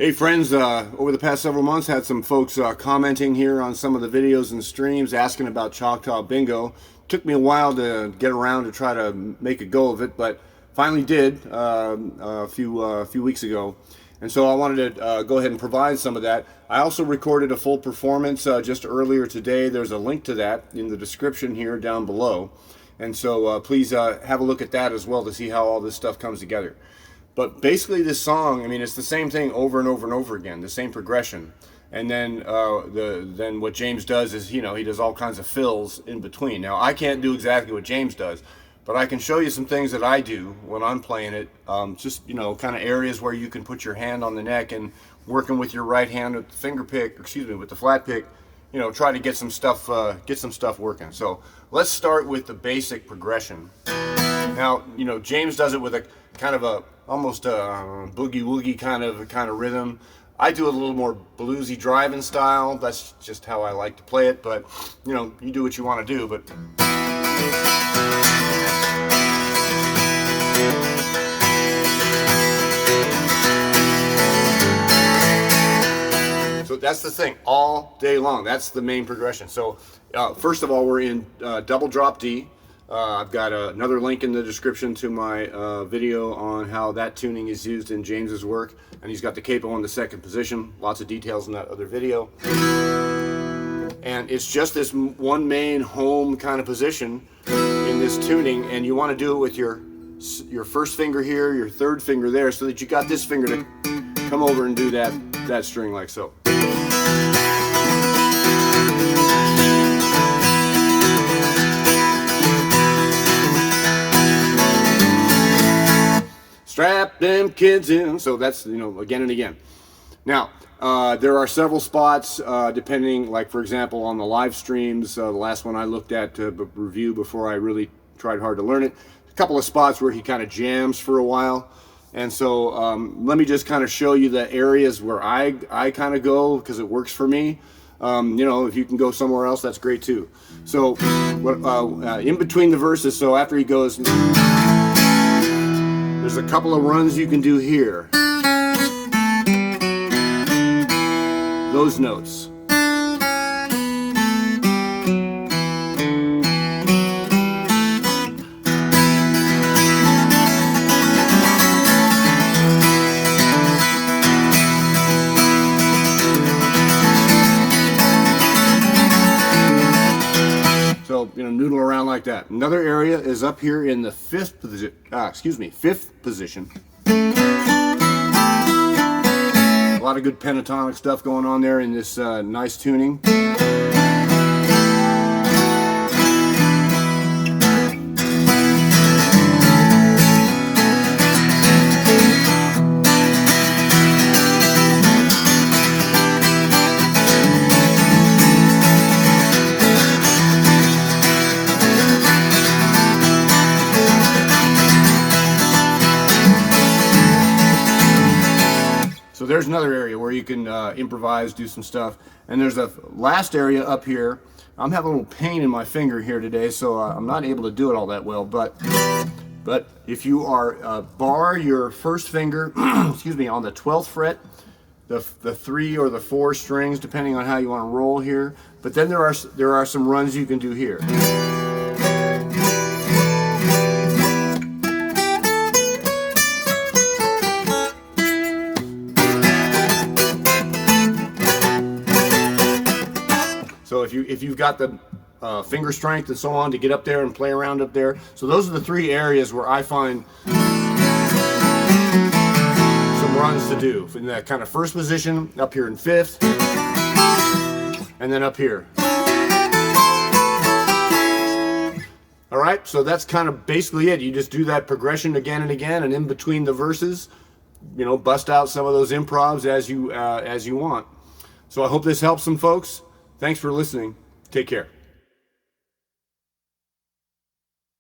Hey friends, over the past several months had some folks commenting here on some of the videos and streams asking about Choctaw Bingo. Took me a while to get around to try to make a go of it, but finally did a few weeks ago. And so I wanted to go ahead and provide some of that. I also recorded a full performance just earlier today. There's a link to that in the description here down below. And so please have a look at that as well to see how all this stuff comes together. But basically this song, I mean, it's the same thing over and over and over again, the same progression. And then then what James does is, he does all kinds of fills in between. Now, I can't do exactly what James does, but I can show you some things that I do when I'm playing it. Just, kind of areas where you can put your hand on the neck and working with your right hand with the finger pick, with the flat pick, try to get some stuff working. So let's start with the basic progression. Now, James does it with a kind of a almost a boogie woogie kind of rhythm. I do it a little more bluesy driving style. That's just how I like to play it. But you do what you want to do. But so that's the thing, all day long. That's the main progression. So first of all, we're in double drop D. I've got another link in the description to my video on how that tuning is used in James's work, and he's got the capo in the second position. Lots of details in that other video. And it's just this one main home kind of position in this tuning, and you want to do it with your first finger here, your third finger there, so that you got this finger to come over and do that string like so. Strap them kids in. So that's, again and again. Now, there are several spots depending, like for example, on the live streams, the last one I looked at to review before I really tried hard to learn it, a couple of spots where he kind of jams for a while. And so let me just kind of show you the areas where I kind of go, because it works for me. If you can go somewhere else, that's great too. So in between the verses, so after he goes, there's a couple of runs you can do here. Those notes. So, noodle around like that. Another area is up here in the fifth position. A lot of good pentatonic stuff going on there in this nice tuning. So there's another area where you can improvise, do some stuff. And there's a last area up here. I'm having a little pain in my finger here today, so I'm not able to do it all that well. But if you are bar your first finger, on the 12th fret, the 3 or the 4 strings, depending on how you want to roll here. But then there are some runs you can do here. So if you've got the finger strength and so on to get up there and play around up there. So those are the 3 areas where I find some runs to do. In that kind of first position, up here in 5th, and then up here. All right, so that's kind of basically it. You just do that progression again and again, and in between the verses, bust out some of those improvs as you want. So I hope this helps some folks. Thanks for listening. Take care.